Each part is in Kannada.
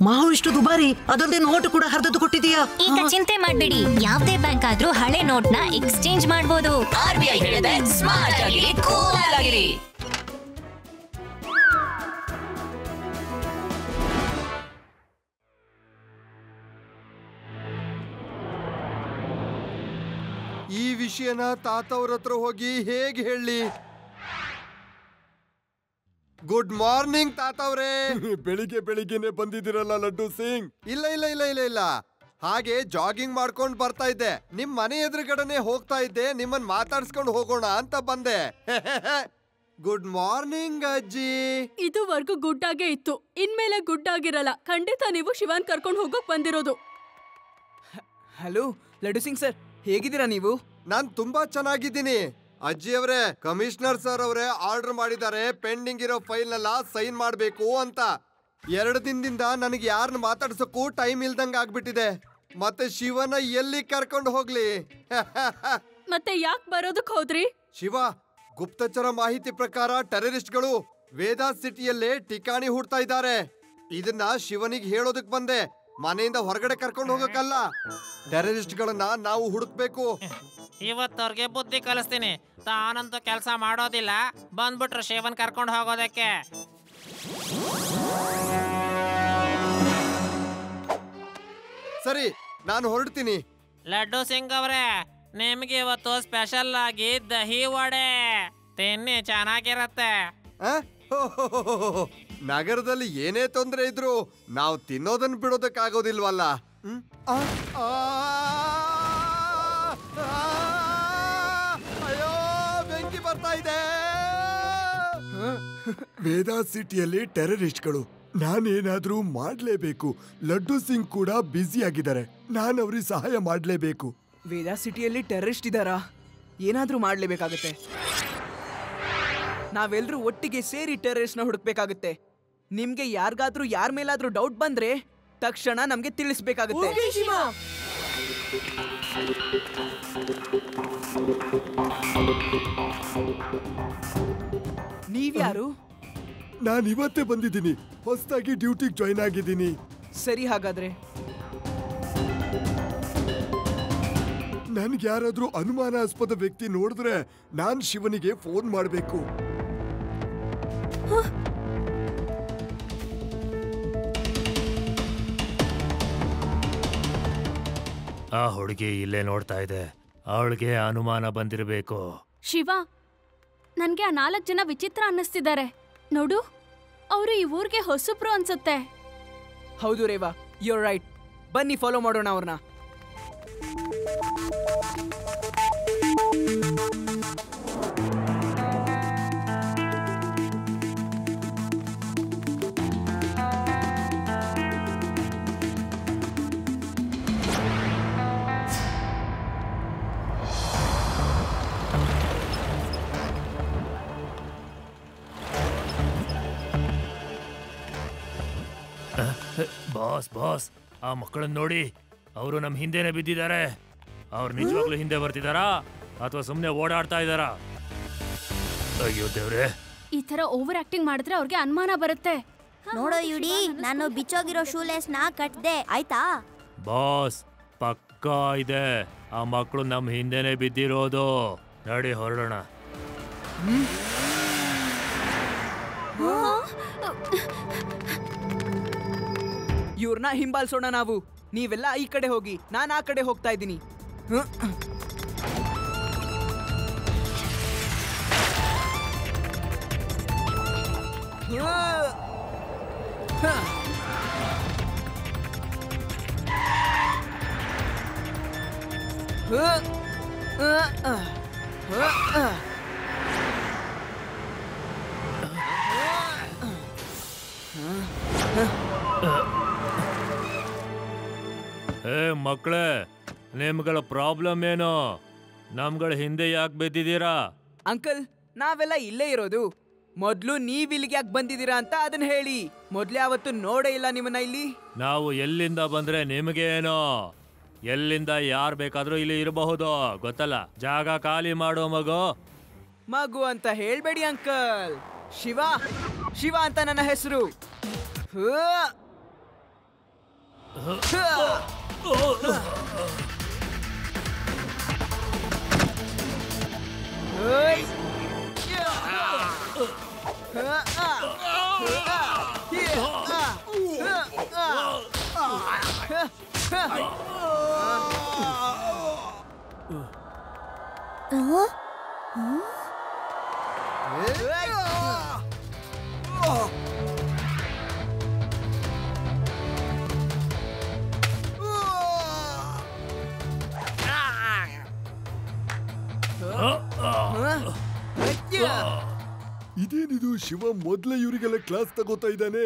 ಮಾವು ಇಷ್ಟು ದುಬಾರಿ, ಅದಲ್ಲದೆ ನೋಟು ಕೂಡ ಹರಿದು ಕೊಟ್ಟಿದೀಯಾ? ಈಗ ಚಿಂತೆ ಮಾಡ್ಬೇಡಿ, ಯಾವ್ದೇ ಬ್ಯಾಂಕ್ ಆದ್ರೂ ಹಳೆ ನೋಟ್ ನ ಎಕ್ಸ್ಚೇಂಜ್ ಮಾಡಬಹುದು. RBI ಹೇಳಿದೆ ಸ್ಮಾರ್ಟ್ ಆಗಿ ಕೂಲ್ ಆಗಿರಿ. ಈ ವಿಷಯನ ತಾತವ್ರ ಹತ್ರ ಹೋಗಿ ಹೇಗೆ ಹೇಳಿ? ಗುಡ್ ಮಾರ್ನಿಂಗ್ ತಾತವ್ರೆ. ಬೆಳಿಗ್ಗೆನೆ ಬಂದಿದ್ದೀರಲ್ಲ ಲಡ್ಡು ಸಿಂಗ್. ಇಲ್ಲ ಇಲ್ಲ ಇಲ್ಲ ಇಲ್ಲ ಇಲ್ಲ, ಹಾಗೆ ಜಾಗಿಂಗ್ ಮಾಡ್ಕೊಂಡು ಬರ್ತಾ ಇದ್ದೆ. ನಿಮ್ ಮನೆ ಎದುರುಗಡೆನೆ ಹೋಗ್ತಾ ಇದ್ದೆ, ನಿಮ್ಮನ್ ಮಾತಾಡ್ಸ್ಕೊಂಡು ಹೋಗೋಣ ಅಂತ ಬಂದೆ. ಗುಡ್ ಮಾರ್ನಿಂಗ್ ಅಜ್ಜಿ. ಇದುವರೆಗೂ ಗುಡ್ ಆಗೇ ಇತ್ತು, ಇನ್ಮೇಲೆ ಗುಡ್ ಆಗಿರಲ್ಲ. ಖಂಡಿತ ನೀವು ಶಿವಾನ್ ಕರ್ಕೊಂಡು ಹೋಗೋಕ್ ಬಂದಿರೋದು. ಹಲೋ ಲಡ್ಡು ಸಿಂಗ್ ಸರ್, ಹೇಗಿದ್ದೀರಾ ನೀವು? ನಾನ್ ತುಂಬಾ ಚೆನ್ನಾಗಿದ್ದೀನಿ ಅಜ್ಜಿ ಅವರೇ. ಕಮಿಷನರ್ ಸರ್ ಅವರೇ ಆರ್ಡರ್ ಮಾಡಿದ್ದಾರೆ, ಪೆಂಡಿಂಗ್ ಇರೋ ಫೈಲ್ ನೆಲ್ಲ ಸೈನ್ ಮಾಡ್ಬೇಕು ಅಂತ. 2 ದಿನದಿಂದ ನನಗೆ ಯಾರನ್ನ ಮಾತಾಡ್ಸಕ್ಕೂ ಟೈಮ್ ಇಲ್ದಂಗ ಆಗ್ಬಿಟ್ಟಿದೆ. ಮತ್ತೆ ಶಿವನ ಎಲ್ಲಿ ಕರ್ಕೊಂಡು ಹೋಗ್ಲಿ? ಮತ್ತೆ ಯಾಕೆ ಬರೋದಕ್ ಹೋದ್ರಿ? ಶಿವ, ಗುಪ್ತಚರ ಮಾಹಿತಿ ಪ್ರಕಾರ ಟೆರರಿಸ್ಟ್ಗಳು ವೇದಾ ಸಿಟಿಯಲ್ಲೇ ಠಿಕಾಣಿ ಹೂಡ್ತಾ ಇದ್ದಾರೆ. ಇದನ್ನ ಶಿವನಿಗೆ ಹೇಳೋದಕ್ ಬಂದೆ, ಮನೆಯಿಂದ ಹೊರಗಡೆ ಕರ್ಕೊಂಡು ಹೋಗಕ್ಕಲ್ಲ. ಟೆರರಿಸ್ಟ್ಗಳನ್ನ ನಾವು ಹುಡುಕ್ಬೇಕು. ಇವತ್ತವ್ರಿಗೆ ಬುದ್ಧಿ ಕಲಿಸ್ತೀನಿ. ತಾನಂತೂ ಕೆಲಸ ಮಾಡೋದಿಲ್ಲ, ಬಂದ್ಬಿಟ್ರು ಶಿವನ್ ಕರ್ಕೊಂಡು ಹೋಗೋದಕ್ಕೆ. ಸರಿ, ನಾನು ಹೊರಡ್ತೀನಿ. ಲಡ್ಡು ಸಿಂಗ್ ಅವರೇ, ನಿಮ್ಗೆ ಇವತ್ತು ಸ್ಪೆಷಲ್ ಆಗಿ ದಹಿ ವಡೆ ತಿನ್ನಿ, ಚೆನ್ನಾಗಿರತ್ತೆ. ನಗರದಲ್ಲಿ ಏನೇ ತೊಂದರೆ ಇದ್ರು ನಾವು ತಿನ್ನೋದನ್ನ ಬಿಡೋದಕ್ಕಾಗೋದಿಲ್ವಲ್ಲ. ಅಯ್ಯೋ, ಬೆಂಕಿ ಬರ್ತಾ ಇದೆ. ವೇದಾ ಸಿಟಿಯಲ್ಲಿ ಟೆರರಿಸ್ಟ್ಗಳು. ನಾನೇನಾದ್ರೂ ಮಾಡ್ಲೇಬೇಕು. ಲಡ್ಡು ಸಿಂಗ್ ಕೂಡ ಬ್ಯುಸಿ ಆಗಿದ್ದಾರೆ, ನಾನು ಅವ್ರಿಗೆ ಸಹಾಯ ಮಾಡ್ಲೇಬೇಕು. ವೇದಾ ಸಿಟಿಯಲ್ಲಿ ಟೆರರಿಸ್ಟ್ ಇದ್ದಾರಾ? ಏನಾದ್ರೂ ಮಾಡ್ಲೇಬೇಕಾಗತ್ತೆ. ನಾವೆಲ್ಲರೂ ಒಟ್ಟಿಗೆ ಸೇರಿ ಟೆರರಿಸ್ಟ್ ನ ಹುಡುಕ್ಬೇಕಾಗುತ್ತೆ. ನಿಮ್ಗೆ ಯಾರಿಗಾದ್ರೂ ಯಾರ ಮೇಲಾದ್ರೂ ಡೌಟ್ ಬಂದ್ರೆ ತಕ್ಷಣ ನಮ್ಗೆ ತಿಳಿಸ್ಬೇಕಾಗುತ್ತೆ. ನೀವ್ಯಾರು? ನಾನು ಇವತ್ತೇ ಬಂದಿದ್ದೀನಿ, ಹೊಸದಾಗಿ ಡ್ಯೂಟಿಗೆ ಜಾಯ್ನ್ ಆಗಿದ್ದೀನಿ. ಸರಿ, ಹಾಗಾದ್ರೆ ನನ್ಗೆ ಯಾರಾದ್ರೂ ಅನುಮಾನಾಸ್ಪದ ವ್ಯಕ್ತಿ ನೋಡಿದ್ರೆ ನಾನ್ ಶಿವನಿಗೆ ಫೋನ್ ಮಾಡಬೇಕು. ಆ ಹುಡುಗಿ ಇಲ್ಲೇ ನೋಡ್ತಾ ಇದೆ, ಅವಳಿಗೆ ಅನುಮಾನ ಬಂದಿರಬೇಕು. ಶಿವ, ನನ್ಗೆ ಆ 4 ಜನ ವಿಚಿತ್ರ ಅನ್ನಿಸ್ತಿದ್ದಾರೆ ನೋಡು. ಅವರು ಈ ಊರ್ಗೆ ಹೊಸಬ್ರು ಅನ್ಸುತ್ತೆ. ಹೌದು ರೇವಾ, ಯುವರ್ ರೈಟ್. ಬನ್ನಿ ಫಾಲೋ ಮಾಡೋಣ ಅವ್ರನ್ನ. ಬಾಸ್ ಬಾಸ್, ಆ ಮಕ್ಕಳನ್ನ ನೋಡಿ, ಅವರು ನಮ್ ಹಿಂದೆನೆ ಬಿದ್ದಿದ್ದಾರೆ. ಅವ್ರು ನಿಜವಾಗ್ಲೂ ಹಿಂದೆ ಬರ್ತಿದಾರಾ ಅಥವಾ ಸುಮ್ನೆ ಓಡಾಡ್ತಾ ಇದಾರಾ? ಅಯ್ಯೋ ದೇವ್ರೆ, ಈ ತರ ಓವರ್ ಆಕ್ಟಿಂಗ್ ಮಾಡಿದ್ರೆ ಅವ್ರಿಗೆ ಅನುಮಾನ ಬರುತ್ತೆ. ನೋಡೋ ಯುಡಿ, ನಾನು ಬಿಚ್ಚೋಗಿರೋ ಶೂಲೇಸ್ ನ ಕಟ್ದೆ, ಆಯ್ತಾ? ಬಾಸ್, ಪಕ್ಕಾ ಇದೆ, ಆ ಮಕ್ಕಳು ನಮ್ ಹಿಂದೆನೆ ಬಿದ್ದಿರೋದು. ನಡಿ ಹೊರಡೋಣ. ಇವ್ರನ್ನ ಹಿಂಬಾಲಿಸೋಣ ನಾವು. ನೀವೆಲ್ಲ ಈ ಕಡೆ ಹೋಗಿ, ನಾನು ಆ ಕಡೆ ಹೋಗ್ತಾ ಇದ್ದೀನಿ. ಮಕ್ಕಳೇ, ನಿಮ್ಗಳ ಪ್ರಾಬ್ಲಮ್ ಏನು? ನಮ್ಗಳ ಹಿಂದೆ ಯಾಕೆ ಬಿದ್ದಿದ್ದೀರಾ? ಅಂಕಲ್, ನಾವೆಲ್ಲ ಇಲ್ಲೇ ಇರೋದು. ಮೊದ್ಲು ನೀವ್ ಇಲ್ಲಿಗೆ ಯಾಕೆ ಬಂದಿದ್ದೀರಾ ಅಂತ ಅದನ್ನ ಹೇಳಿ. ಮೊದ್ಲೇ ಅವತ್ತು ನೋಡೇ ಇಲ್ಲ ನಿಮ್ಮನ್ನ ಇಲ್ಲಿ. ನಾವು ಎಲ್ಲಿಂದ ಬಂದ್ರೆ ನಿಮಗೆ ಏನೋ? ಎಲ್ಲಿಂದ ಯಾರು ಬೇಕಾದ್ರೂ ಇಲ್ಲಿ ಇರಬಹುದು, ಗೊತ್ತಲ್ಲ? ಜಾಗ ಖಾಲಿ ಮಾಡೋ ಮಗು. ಮಗು ಅಂತ ಹೇಳ್ಬೇಡಿ ಅಂಕಲ್. ಶಿವ, ಶಿವ ಅಂತ ನನ್ನ ಹೆಸರು. ಇದೇನಿದು ಶಿವ ಮೊದ್ಲೇ ಇವರಿಗೆಲ್ಲ ಕ್ಲಾಸ್ ತಗೋತಾ ಇದ್ದಾನೆ.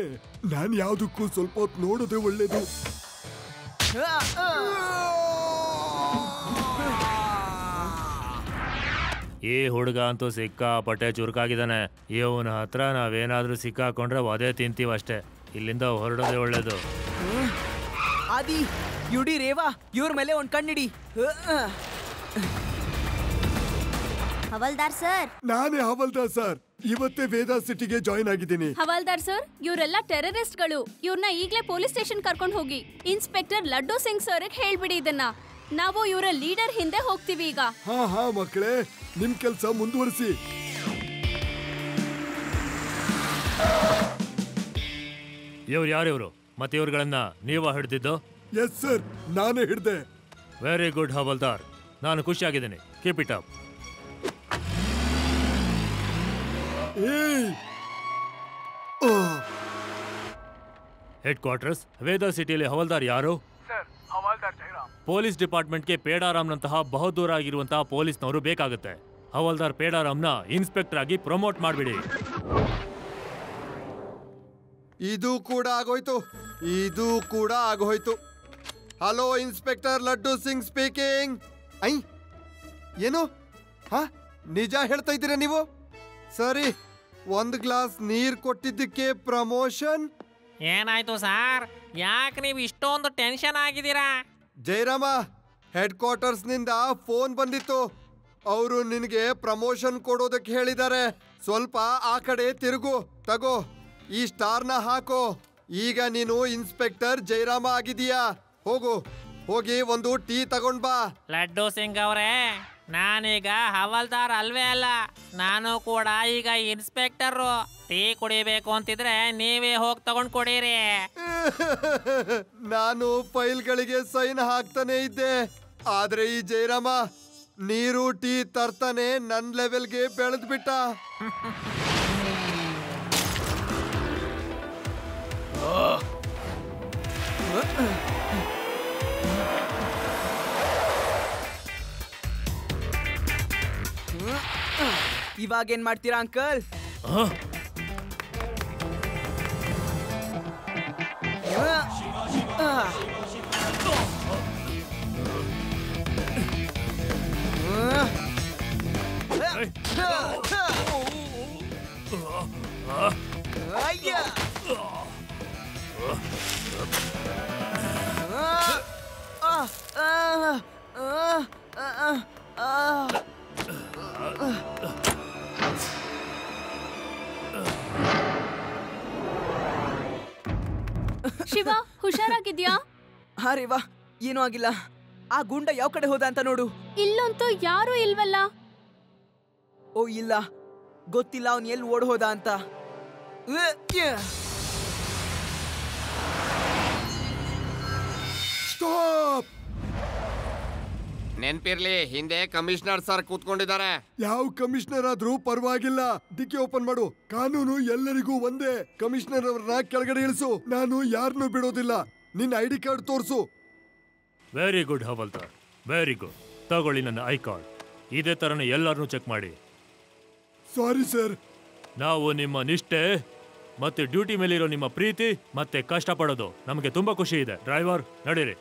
ನಾನ್ ಯಾವ್ದಕ್ಕೂ ಸ್ವಲ್ಪ ಹೊತ್ತು ನೋಡೋದೇ ಒಳ್ಳೇದು. ಈ ಹುಡುಗ ಅಂತೂ ಸಿಕ್ಕಾಪಟ್ಟೆ ಚುರುಕಾಗಿದ್ದಾನೆ. ಇವನ ಹತ್ರ ನಾವೇನಾದ್ರೂ ಸಿಕ್ಕಾಕೊಂಡ್ರೆ ಅದೇ ತಿಂತೀವಿ ಅಷ್ಟೇ. ಇಲ್ಲಿಂದ ಹೊರಡೋದೇ ಒಳ್ಳೇದು. ಆದಿ, ಯುಡಿ, ರೇವಾ, ಇವ್ರ ಮೇಲೆ ಒಂದ್ ಕಣ್ಣಿಡಿ. ಹವಲ್ದಾರ್ ಸರ್. ನಾನೇ ಹವಲ್ದಾರ್ ಸರ್. ಇವತ್ತೇ ವೇದಾ ಸಿಟಿಗೆ ಜಾಯಿನ್ ಆಗಿದ್ದೀನಿ. ಹವಾಲ್ದಾರ್ ಸರ್, ಇವರೆಲ್ಲ ಟೆರರಿಸ್ಟ್ಗಳು. ಇವ್ರನ್ನ ಈಗ್ಲೇ ಪೊಲೀಸ್ ಸ್ಟೇಷನ್ ಕರ್ಕೊಂಡು ಹೋಗಿ ಇನ್ಸ್ಪೆಕ್ಟರ್ ಲಡ್ಡು ಸಿಂಗ್ ಸರ್ ಹೇಳ್ಬಿಡಿ ಇದನ್ನ. ನಾವು ಇವರ ಲೀಡರ್ ಹಿಂದೆ ಹೋಗ್ತೀವಿ ಈಗ. ಹಾ ಮಕ್ಕಳೇ, ನಿಮ್ ಕೆಲ್ಸ ಮುಂದುವರಿಸಿ. ಇವ್ರು ಯಾರಿವ್ರು? ಮತ್ತೆ ಇವ್ರುಗಳನ್ನ ನೀವ ಹಿಡ್ದಿದ್ದು? ಎಸ್ ಸರ್, ನಾನೇ ಹಿಡ್ದೆ. ವೆರಿ ಗುಡ್ ಹವಲ್ದಾರ್, ನಾನು ಖುಷಿಯಾಗಿದ್ದೀನಿ. Keep it up. Headquarters, Veda ಸಿಟಿಯಲ್ಲಿ ಹವಲ್ದಾರ್ ಯಾರು? ಪೊಲೀಸ್ ಡಿಪಾರ್ಟ್ಮೆಂಟ್ಗೆ ಪೇಡಾರಾಮ್ನಂತಹ ಬಹುದೂರ ಆಗಿರುವಂತಹ ಪೊಲೀಸ್ನವರು ಬೇಕಾಗುತ್ತೆ. ಹವಲ್ದಾರ್ ಪೇಡಾರಾಮ್ನ ಇನ್ಸ್ಪೆಕ್ಟರ್ ಆಗಿ ಪ್ರಮೋಟ್ ಮಾಡ್ಬಿಡಿ. ಇದು ಕೂಡ ಆಗೋಯ್ತು. Hello, inspector laddu Singh speaking. ಏನು? ನಿಜ ಹೇಳ್ತಾ ಇದ್ದೀರಾ ನೀವು? ಸರಿ, ಒಂದು ಗ್ಲಾಸ್ ನೀರ್ ಕೊಟ್ಟಿದ್ದಕ್ಕೆ ಪ್ರಮೋಷನ್. ಏನಾಯ್ತು ಸಾರ್? ಯಾಕೆ ನೀವು ಇಷ್ಟೊಂದು ಟೆನ್ಷನ್ ಆಗಿದ್ದೀರಾ? ಜಯರಾಮ, ಹೆಡ್ ಕ್ವಾರ್ಟರ್ಸ್ ನಿಂದ ಫೋನ್ ಬಂದಿತ್ತು. ಅವರು ನಿನಗೆ ಪ್ರಮೋಷನ್ ಕೊಡೋದಕ್ಕೆ ಹೇಳಿದ್ದಾರೆ. ಸ್ವಲ್ಪ ಆ ಕಡೆ ತಿರುಗು, ತಗೋ ಈ ಸ್ಟಾರ್ನ ಹಾಕೋ. ಈಗ ನೀನು ಇನ್ಸ್ಪೆಕ್ಟರ್ ಜಯರಾಮ ಆಗಿದೀಯಾ. ಹೋಗಿ ಒಂದು ಟೀ ತಗೊಂಡ್ ಬಾ. ಲಡ್ಡು ಸಿಂಗ್ ಅವರೇ, ನಾನೀಗ ಹವಲ್ದಾರ್ ಅಲ್ವೇ ಅಲ್ಲ, ನಾನು ಕೂಡ ಈಗ ಇನ್ಸ್ಪೆಕ್ಟರು. ಟೀ ಕುಡಿಬೇಕು ಅಂತಿದ್ರೆ ನೀವೇ ಹೋಗಿ ತಗೊಂಡ್ ಕೊಡಿರಿ. ನಾನು ಫೈಲ್ಗಳಿಗೆ ಸೈನ್ ಹಾಕ್ತಾನೆ ಇದ್ದೆ, ಆದ್ರೆ ಈ ಜಯರಾಮ ನೀರು ಟೀ ತರ್ತಾನೆ ನನ್ ಲೆವೆಲ್ಗೆ ಬೆಳೆದ್ಬಿಟ್ಟ. ಇವಾಗೇನ್ ಮಾಡ್ತೀರಾ ಅಂಕಲ್? ಶಿವ, ಹುಷಾರಾಗಿದ್ಯಾ? ಹಾ ರೇವಾ, ಏನೂ ಆಗಿಲ್ಲ. ಆ ಗುಂಡ ಯಾವ ಕಡೆ ಹೋದ ಅಂತ ನೋಡು. ಇಲ್ಲಂತೂ ಯಾರೂ ಇಲ್ವಲ್ಲ. ಓ ಇಲ್ಲ, ಗೊತ್ತಿಲ್ಲ ಅವನ್ ಎಲ್ಲಿ ಓಡ್ ಹೋದ ಅಂತ. ಸ್ಟಾಪ್! ನೆನ್ಪಿರ್ಲಿ, ಹಿಂದೆ ಕಮಿಷನರ್ ಸರ್ ಕೂತ್ಕೊಂಡಿದ್ದಾರೆ. ಯಾವ ಕಮಿಷನರ್ ಆದ್ರೂ ಪರವಾಗಿಲ್ಲ, ಡಿಕ್ಕಿ ಓಪನ್ ಮಾಡು. ಕಾನೂನು ಎಲ್ಲರಿಗೂ ಒಂದೇ. ಕಮಿಷನರ್ ಅವ್ರನ್ನ ಕೆಳಗಡೆ ಇಳಿಸು. ನಾನು ಯಾರನ್ನೂ ಬಿಡೋದಿಲ್ಲ. ನಿನ್ನ ಐಡಿ ಕಾರ್ಡ್ ತೋರಿಸು. Very good Havaldar, very good. ತಗೊಳ್ಳಿ ನನ್ನ ಐ ಕಾರ್ಡ್. ಇದೇ ತರನೇ ಎಲ್ಲರನ್ನೂ ಚೆಕ್ ಮಾಡಿ. Sorry sir. ನಾವು ನಿಮ್ಮ ನಿಷ್ಠೆ ಮತ್ತೆ ಡ್ಯೂಟಿ ಮೇಲಿರೋ ನಿಮ್ಮ ಪ್ರೀತಿ ಮತ್ತೆ ಕಷ್ಟಪಡೋದು ನಮಗೆ ತುಂಬಾ ಖುಷಿ ಇದೆ. ಡ್ರೈವರ್, ನಡೀರಿ.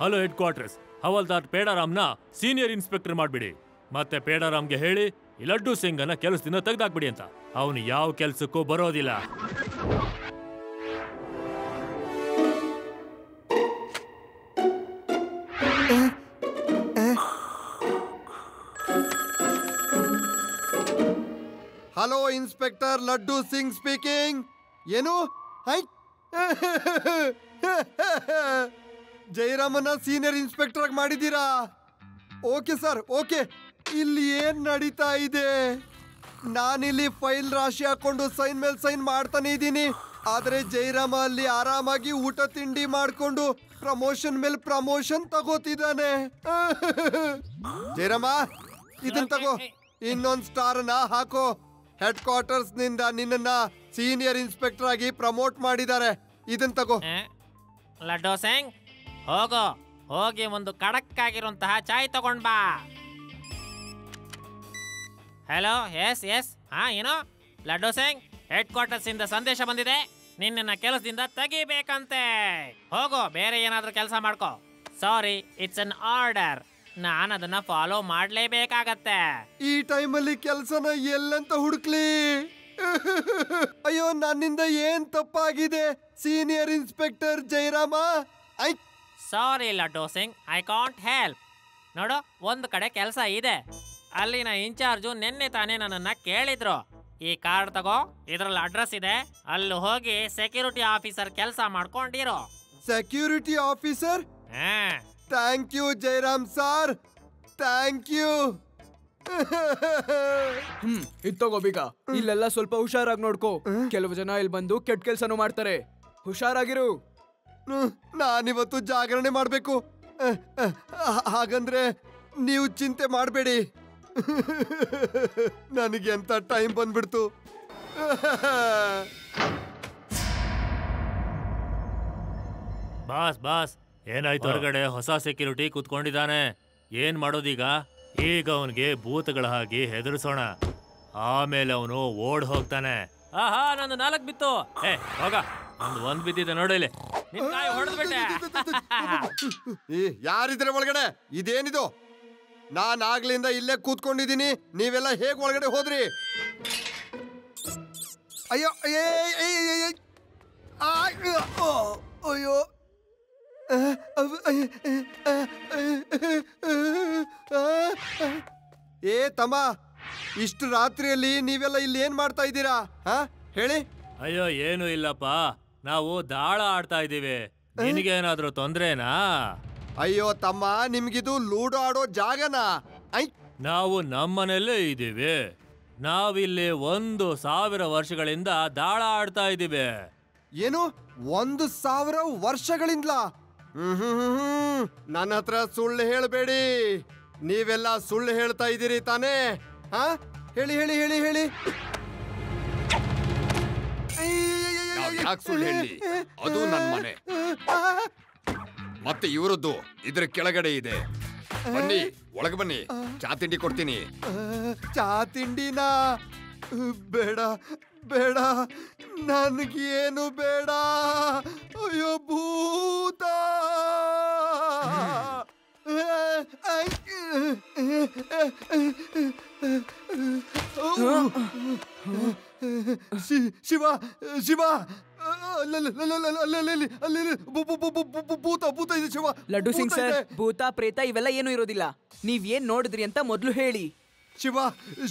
ಹಲೋ ಹೆಡ್ ಕ್ವಾರ್ಟರ್ಸ್, ಹವಲ್ದಾರ್ ಪೇಡಾರಾಮ್ನ ಸೀನಿಯರ್ ಇನ್ಸ್ಪೆಕ್ಟರ್ ಮಾಡ್ಬಿಡಿ. ಮತ್ತೆ ಪೇಡಾರಾಮ್ಗೆ ಹೇಳಿ ಲಡ್ಡು ಸಿಂಗ್ ಅನ್ನ ಕೆಲಸದಿಂದ ತೆಗೆದಾಕ್ಬಿಡಿ ಅಂತ. ಅವನು ಯಾವ ಕೆಲ್ಸಕ್ಕೂ ಬರೋದಿಲ್ಲ. Hello, inspector laddu Singh speaking. ಏನು? ಜಯರಾಮನ ಸೀನಿಯರ್ ಇನ್ಸ್ಪೆಕ್ಟರ್ ಆಗಿ ಮಾಡಿದ್ದೀರಾ? Okay sir, okay. ಇಲ್ಲಿ ಏನ್ ನಡೀತಾ ಇದೆ? ನಾನಿಲ್ಲಿ ಫೈಲ್ ರಾಶಿ ಹಾಕೊಂಡು ಸೈನ್ ಮೇಲೆ ಸೈನ್ ಮಾಡ್ತಾನೆ ಇದ್ದೀನಿ, ಆದ್ರೆ ಜಯರಾಮ ಅಲ್ಲಿ ಆರಾಮಾಗಿ ಊಟ ತಿಂಡಿ ಮಾಡ್ಕೊಂಡು ಪ್ರಮೋಷನ್ ಮೇಲೆ ಪ್ರಮೋಷನ್ ತಗೋತಿದ್ದಾನೆ. ಜಯರಾಮ, ಇದನ್ ತಗೋ, ಇನ್ನೊಂದ್ ಸ್ಟಾರ್ ನ ಹಾಕೋ. ಹೆಡ್ ಕ್ವಾರ್ಟರ್ಸ್ ನಿಂದ ನಿನ್ನ ಸೀನಿಯರ್ ಇನ್ಸ್ಪೆಕ್ಟರ್ ಆಗಿ ಪ್ರಮೋಟ್ ಮಾಡಿದ್ದಾರೆ. ಇದನ್ ತಗೋ. ಲಡ್ಡು ಸಿಂಗ್, ಹೋಗೋ, ಹೋಗಿ ಒಂದು ಖಡಕ್ ಆಗಿರುವಂತಹ ಚಾಯ್ ತಗೊಂಡ್ ಬಾ. ಹಲೋ, ಎಸ್ ಎಸ್, ಹಾ, ಏನು? ಲಡ್ಡು ಸಿಂಗ್, ಹೆಡ್ ಕ್ವಾರ್ಟರ್ಸ್ ಇಂದ ಸಂದೇಶ ಬಂದಿದೆ, ನಿನ್ನ ಕೆಲಸದಿಂದ ತೆಗಿಬೇಕಂತೆ. ಹೋಗೋ, ಬೇರೆ ಏನಾದ್ರೂ ಕೆಲಸ ಮಾಡ್ಕೋ. ಸಾರಿ, ಇಟ್ಸ್ ಅನ್ ಆರ್ಡರ್. ನಾನು ಅದನ್ನ ಫಾಲೋ ಮಾಡ್ಲೇಬೇಕಾಗತ್ತೆ. ಈ ಟೈಮಲ್ಲಿ ಕೆಲಸನ ಎಲ್ಲಂತ ಹುಡುಕ್ಲಿ? ಅಯ್ಯೋ, ನನ್ನಿಂದ ಏನ್ ತಪ್ಪಾಗಿದೆ senior inspector Jayarama? Sorry laddu Singh, I can't help. ನೋಡು, ಒಂದು ಕಡೆ ಕೆಲಸ ಇದೆ. ಅಲ್ಲಿನ ಇನ್ಚಾರ್ಜು ನಿನ್ನೆ ತಾನೇ ನನ್ನನ್ನ ಕೇಳಿದ್ರು, ಈ ಕಾರ್ಡ್ ತಗೋ, ಇದ್ರಲ್ಲಿ ಅಡ್ರೆಸ್ ಇದೆ, ಅಲ್ಲಿ ಹೋಗಿ ಸೆಕ್ಯೂರಿಟಿ ಆಫೀಸರ್ ಕೆಲಸ ಮಾಡ್ಕೊಂಡಿರೋ. Security officer? Thank you Jayaram sir, thank you. ಇದ್ ತಗೋ ಬೀಗ. ಇಲ್ಲೆಲ್ಲ ಸ್ವಲ್ಪ ಹುಷಾರಾಗಿ ನೋಡ್ಕೋ. ಕೆಲವು ಜನ ಇಲ್ಲಿ ಬಂದು ಕೆಟ್ಟ ಕೆಲ್ಸನೂ ಮಾಡ್ತಾರೆ. ಹುಷಾರಾಗಿರು. ನಾನಿವತ್ತು ಜಾಗರಣೆ ಮಾಡ್ಬೇಕು. ಹಾಗಂದ್ರೆ ನೀವು ಚಿಂತೆ ಮಾಡಬೇಡಿ. ನನಗೆ ಅಂತ ಟೈಮ್ ಬಂದ್ಬಿಡ್ತು. ಬಾಸ್ ಬಾಸ್, ಏನಾಯ್ತು? ಹೊರಗಡೆ ಹೊಸ ಸೆಕ್ಯೂರಿಟಿ ಕೂತ್ಕೊಂಡಿದ್ದಾನೆ. ಏನ್ ಮಾಡೋದೀಗ? ಈಗ ಅವನಿಗೆ ಭೂತಗಳ ಹಾಗೆ ಹೆದರ್ಸೋಣ, ಆಮೇಲೆ ಅವನು ಓಡ್ ಹೋಗ್ತಾನೆ. ಆಹಾ, ನಂದು 4 ಬಿತ್ತು. ಹೋಗ, ಒಂದ್ ಬಿದ್ದಿದೆ ನೋಡಿಲಿ. ಯಾರಿದ್ರೆ ಒಳಗಡೆ? ಇದೇನಿದು? ನಾನ್ ಆಗ್ಲಿಂದ ಇಲ್ಲೇ ಕೂತ್ಕೊಂಡಿದ್ದೀನಿ, ನೀವೆಲ್ಲ ಹೇಗ್ ಒಳಗಡೆ ಹೋದ್ರಿ? ಅಯ್ಯೋ, ಅಯ್ಯೋ, ಏ ತಮ್ಮ, ಇಷ್ಟು ರಾತ್ರಿಯಲ್ಲಿ ನೀವೆಲ್ಲ ಇಲ್ಲಿ ಏನ್ ಮಾಡ್ತಾ ಇದ್ದೀರಾ? ಹೇಳಿ. ಅಯ್ಯೋ, ಏನು ಇಲ್ಲಪ್ಪ, ನಾವು ದಾಳ ಆಡ್ತಾ ಇದ್ದೀವಿ. ನಿನಗೇನಾದ್ರೂ ತೊಂದ್ರೆನಾ? ಅಯ್ಯೋ ತಮ್ಮ, ನಿಮ್ಗಿದು ಲೂಡೋ ಆಡೋ ಜಾಗನಾ? ನಾವು ನಮ್ಮನೆಲ್ಲೇ ಇದ್ದೀವಿ. ನಾವಿಲ್ಲಿ 1,000 ವರ್ಷಗಳಿಂದ ದಾಳ ಆಡ್ತಾ ಇದ್ದೀವಿ. ಏನು 1,000 ವರ್ಷಗಳಿಂದ? ನನ್ನ ಹತ್ರ ಸುಳ್ಳು ಹೇಳಬೇಡಿ. ನೀವೆಲ್ಲ ಸುಳ್ಳು ಹೇಳ್ತಾ ಇದ್ದೀರಿ ತಾನೇ? ಹೇಳಿ ಹೇಳಿ ಹೇಳಿ ಹೇಳಿ. ಯಾಕೆ ಸುಳ್ಳು ಹೇಳಿ? ಅದು ನನ್ನ ಮನೆ, ಮತ್ತೆ ಇವರದ್ದು ಇದ್ರ ಕೆಳಗಡೆ ಇದೆ. ಬನ್ನಿ, ಒಳಗೆ ಬನ್ನಿ, ಚಾ ತಿಂಡಿ ಕೊಡ್ತೀನಿ. ಚಾ ತಿಂಡಿನಾ? ಬೇಡ ಬೇಡ, ನನಗೇನು ಬೇಡ. ಅಯ್ಯೋ ಭೂತ! ಶಿವ ಶಿವ, ಭೂತ ಭೂತ ಇದೆ ಶಿವ. ಲಡ್ಡು ಸಿಂಗ್ ಸರ್, ಭೂತ ಪ್ರೇತ ಇವೆಲ್ಲ ಏನು ಇರೋದಿಲ್ಲ. ನೀವ್ ಏನ್ ನೋಡಿದ್ರಿ ಅಂತ ಮೊದ್ಲು ಹೇಳಿ. ಶಿವ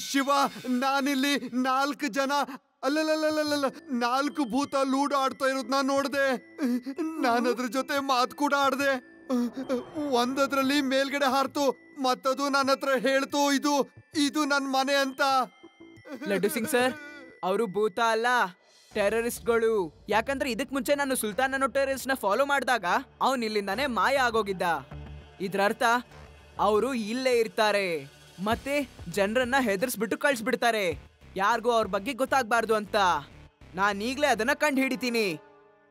ಶಿವ, ನಾನಿಲ್ಲಿ 4 ಜನ, ಅಲ್ಲಲ್ಲ 4 ಭೂತ ಲೂಡೋ ಆಡ್ತಾ ಇರೋದು ನಾನು ನೋಡ್ದೆ. ನಾನು ಅದ್ರ ಜೊತೆ ಮಾತು ಕೂಡ ಆಡ್ದೆ. ಒಂದದ್ರಲ್ಲಿ ಮೇಲ್ಗಡೆ ಹಾರ್ತು, ಮತ್ತದು ನನ್ನ ಹತ್ರ ಹೇಳ್ತು ಇದು ನನ್ನ ಮನೆ ಅಂತ. ಲಡ್ಡು ಸಿಂಗ್ ಸರ್, ಅವರು ಭೂತ ಅಲ್ಲ, ಟೆರರಿಸ್ಟ್ಗಳು. ಯಾಕಂದ್ರೆ ಇದಕ್ ಮುಂಚೆ ನಾನು ಸುಲ್ತಾನ್ ಅನ್ನೋ ಟೆರರಿಸ್ಟ್ ನ ಫಾಲೋ ಮಾಡಿದಾಗ ಅವನ್ ಇಲ್ಲಿಂದಾನೆ ಮಾಯ ಆಗೋಗಿದ್ದ. ಇದ್ರ ಅರ್ಥ ಅವರು ಇಲ್ಲೇ ಇರ್ತಾರೆ, ಮತ್ತೆ ಜನರನ್ನ ಹೆದರ್ಸ್ಬಿಟ್ಟು ಕಳ್ಸ್ಬಿಡ್ತಾರೆ, ಯಾರಿಗೂ ಅವ್ರ ಬಗ್ಗೆ ಗೊತ್ತಾಗ್ಬಾರ್ದು ಅಂತ. ನಾನೀಗ್ಲೇ ಅದನ್ನ ಕಂಡು ಹಿಡಿತೀನಿ.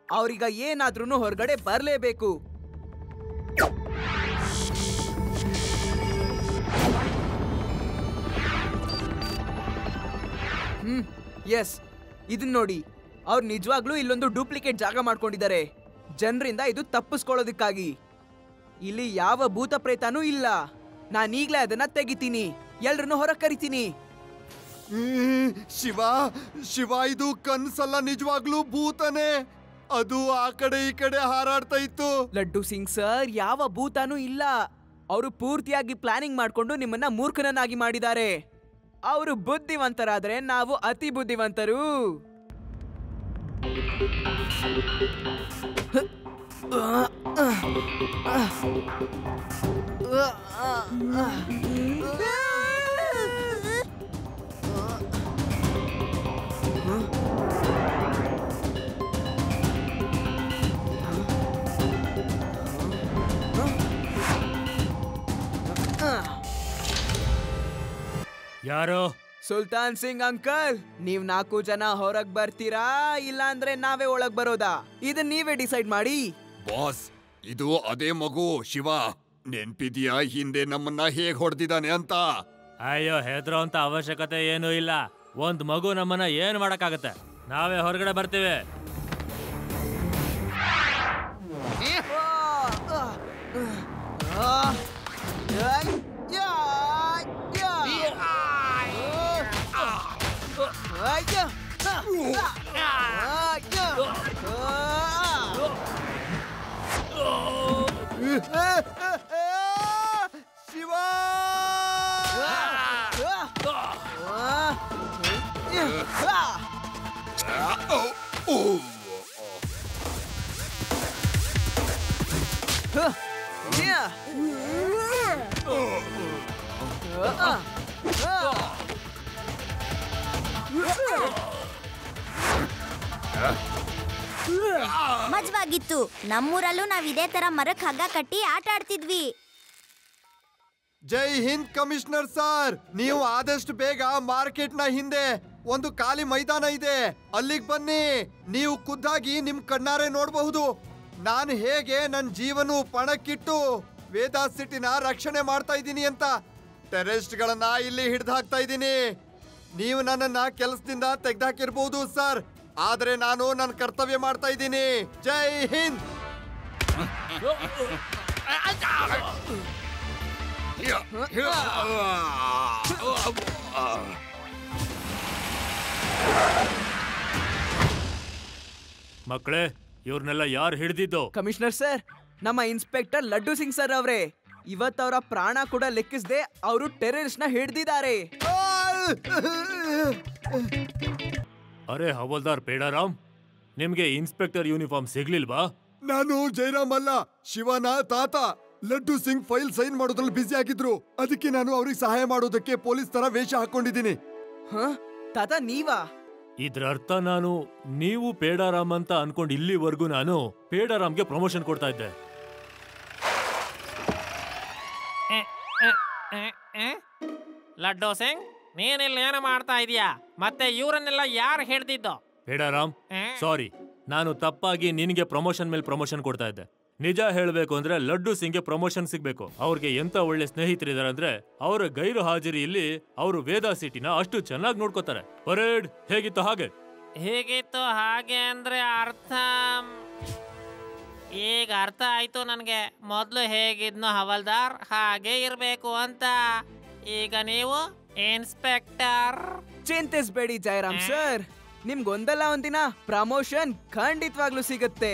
ಅವ್ರೀಗ ಏನಾದ್ರೂ ಹೊರಗಡೆ ಬರ್ಲೇಬೇಕು. ಎಸ್, ಇದನ್ನ ನೋಡಿ, ಅವ್ರು ನಿಜವಾಗ್ಲೂ ಇಲ್ಲೊಂದು ಡೂಪ್ಲಿಕೇಟ್ ಜಾಗ ಮಾಡ್ಕೊಂಡಿದ್ದಾರೆ ಜನರಿಂದ ಇದು ತಪ್ಪಿಸ್ಕೊಳ್ಳೋದಕ್ಕಾಗಿ. ಇಲ್ಲಿ ಯಾವ ಭೂತ ಪ್ರೇತನೂ ಇಲ್ಲ. ನಾನೀಗ್ಲೇ ಅದನ್ನ ತೆಗಿತೀನಿ, ಎಲ್ರನ್ನೂ ಹೊರ ಕರಿತೀನಿ. ಶಿವ ಶಿವ, ಇದು ಕನ್ಸಲ್ಲ, ನಿಜವಾಗ್ಲೂ ಭೂತನೇ. ಅದು ಆ ಕಡೆ ಈ ಕಡೆ ಹಾರಾಡ್ತಾ ಇತ್ತು. ಲಡ್ಡು ಸಿಂಗ್ ಸರ್, ಯಾವ ಭೂತನೂ ಇಲ್ಲ. ಅವರು ಪೂರ್ತಿಯಾಗಿ ಪ್ಲಾನಿಂಗ್ ಮಾಡ್ಕೊಂಡು ನಿಮ್ಮನ್ನ ಮೂರ್ಖನನ್ನಾಗಿ ಮಾಡಿದ್ದಾರೆ. ಅವರು ಬುದ್ಧಿವಂತರಾದ್ರೆ ನಾವು ಅತಿ ಬುದ್ಧಿವಂತರು. ಯಾರು? ಸುಲ್ತಾನ್ ಸಿಂಗ್ ಅಂಕಲ್, ನೀವ್ 4 ಜನ ಹೊರಗ್ ಬರ್ತೀರಾ ಇಲ್ಲ ಅಂದ್ರೆ ನಾವೇ ಒಳಗ್ ಬರೋದಾ? ಇದನ್ ನೀವೇ ಡಿಸೈಡ್ ಮಾಡಿ. ಬಾಸ್, ಇದು ಅದೇ ಮಗು ಶಿವ. ನೆನ್ಪಿದ್ಯಾ ಹಿಂದೆ ನಮ್ಮನ್ನ ಹೇಗ್ ಹೊಡೆದಿದ್ದಾನೆ ಅಂತ? ಅಯ್ಯೋ, ಹೆದ್ರೋ ಅಂತ ಅವಶ್ಯಕತೆ ಏನೂ ಇಲ್ಲ. ಒಂದ್ ಮಗು ನಮ್ಮನ್ನ ಏನ್ ಮಾಡಕ್ಕಾಗತ್ತೆ? ನಾವೇ ಹೊರಗಡೆ ಬರ್ತೀವಿ. ಶಿವ! ಮಜವಾಗಿತ್ತು. ನಮ್ಮೂರಲ್ಲೂ ನಾವ್ ಇದೇ ತರ ಮರಕ್ ಹಗ್ಗ ಕಟ್ಟಿ ಆಟ ಆಡ್ತಿದ್ವಿ. ಜೈ ಹಿಂದ್ ಕಮಿಷನರ್ ಸರ್, ನೀವು ಆದಷ್ಟು ಬೇಗ ಮಾರ್ಕೆಟ್ ನ ಹಿಂದೆ ಒಂದು ಖಾಲಿ ಮೈದಾನ ಇದೆ, ಅಲ್ಲಿಗೆ ಬನ್ನಿ. ನೀವು ಖುದ್ದಾಗಿ ನಿಮ್ ಕಣ್ಣಾರೆ ನೋಡಬಹುದು ನಾನು ಹೇಗೆ ನನ್ನ ಜೀವನ ಪಣಕ್ಕಿಟ್ಟು ವೇದಾ ಸಿಟಿನ ರಕ್ಷಣೆ ಮಾಡ್ತಾ ಇದ್ದೀನಿ ಅಂತ. ಟೆರರಿಸ್ಟ್ ಗಳನ್ನ ಇಲ್ಲಿ ಹಿಡಿದು ಹಾಕ್ತಾ ಇದ್ದೀನಿ. ನೀವು ನನ್ನನ್ನ ಕೆಲಸದಿಂದ ತೆಗೆದಾಕಿರ್ಬಹುದು ಸರ್, ಆದ್ರೆ ನಾನು ನನ್ನ ಕರ್ತವ್ಯ ಮಾಡ್ತಾ ಇದ್ದೀನಿ. ಜೈ ಹಿಂದ್. ಮಕ್ಕಳೇ, ಇವ್ರನ್ನೆಲ್ಲ ಯಾರು ಹಿಡಿದಿದ್ದು? ಕಮಿಷನರ್ ಸರ್, ನಮ್ಮ ಇನ್ಸ್ಪೆಕ್ಟರ್ ಲಡ್ಡು ಸಿಂಗ್ ಸರ್ ಅವರೇ. ಇವತ್ತವರ ಪ್ರಾಣ ಕೂಡ ಲೆಕ್ಕಿಸದೆ ಅವರು ಟೆರರಿಸ್ಟ್ ನ ಹಿಡಿದಿದ್ದಾರೆ. ಅರೆ ಹವಲ್ದಾರ್ ಪೇಡಾರಾಮ್, ನಿಮ್ಗೆ ಇನ್ಸ್ಪೆಕ್ಟರ್ ಯೂನಿಫಾರ್ಮ್ ಸಿಗ್ಲಿಲ್ವಾ? ನಾನು ಜೈರಾಮ್ ಅಲ್ಲ, ಶಿವನ ತಾತ. ಲಡ್ಡು ಸಿಂಗ್ ಫೈಲ್ ಸೈನ್ ಮಾಡೋದ್ರಲ್ಲಿ ಬ್ಯುಸಿ ಆಗಿದ್ರು, ಅದಕ್ಕೆ ನಾನು ಅವ್ರಿಗೆ ಸಹಾಯ ಮಾಡೋದಕ್ಕೆ ಪೊಲೀಸ್ ತರ ವೇಷ ಹಾಕೊಂಡಿದ್ದೀನಿ. ತಾತ ನೀವಾ? ಇದ್ರ ಅರ್ಥ ನೀವು ಪೇಡಾರಾಮ್ ಅಂತ ಅನ್ಕೊಂಡು ಇಲ್ಲಿವರೆಗೂ ನಾನು ಪೇಡಾರಾಮ್ಗೆ ಪ್ರಮೋಷನ್ ಕೊಡ್ತಾ ಇದ್ದೆ. ಲಡ್ಡು ಸಿಂಗ್, ನೀನಿಲ್ಲಿ ಏನು ಮಾಡ್ತಾ ಇದೀಯಾ? ಮತ್ತೆ ಇವರನ್ನೆಲ್ಲ ಯಾರು ಹಿಡ್ದಿದ್ದು? ಪೇಡಾರಾಮ್, ಸಾರಿ, ನಾನು ತಪ್ಪಾಗಿ ನಿನಗೆ ಪ್ರಮೋಷನ್ ಮೇಲೆ ಪ್ರಮೋಷನ್ ಕೊಡ್ತಾ ಇದ್ದೆ. ನಿಜ ಹೇಳಬೇಕು ಅಂದ್ರೆ ಲಡ್ಡು ಸಿಂಗ್ಗೆ ಪ್ರಮೋಷನ್ ಸಿಗ್ಬೇಕು. ಅವ್ರಿಗೆ ಎಂತ ಒಳ್ಳೆ ಸ್ನೇಹಿತರಿದ್ದಾರೆ ಅಂದ್ರೆ ಅವರ ಗೈರು ಹಾಜರಿಯಲ್ಲಿ ಅವರು ವೇದಾ ಸಿಟಿನ ಅಷ್ಟು ಚೆನ್ನಾಗಿ ನೋಡ್ಕೋತಾರೆ. ಪರೇಡ್ ಹೇಗಿತ್ತು ಹಾಗೆ? ಹೇಗಿತ್ತು ಹಾಗೆ ಅಂದ್ರೆ ಅರ್ಥ ಈಗ ಅರ್ಥ ಆಯ್ತು ನನಗೆ. ಮೊದಲು ಹೇಗಿದ್ನು ಹವಲ್ದಾರ್ ಹಾಗೆ ಇರಬೇಕು ಅಂತ. ಈಗ ನೀವು ಇನ್ಸ್ಪೆಕ್ಟರ್. ಚಿಂತಿಸ್ಬೇಡಿ ಜಯರಾಮ್ ಸರ್, ನಿಮ್ಗೊಂದಲ್ಲ ಒಂದಿನ ಪ್ರಮೋಷನ್ ಖಂಡಿತವಾಗ್ಲೂ ಸಿಗುತ್ತೆ.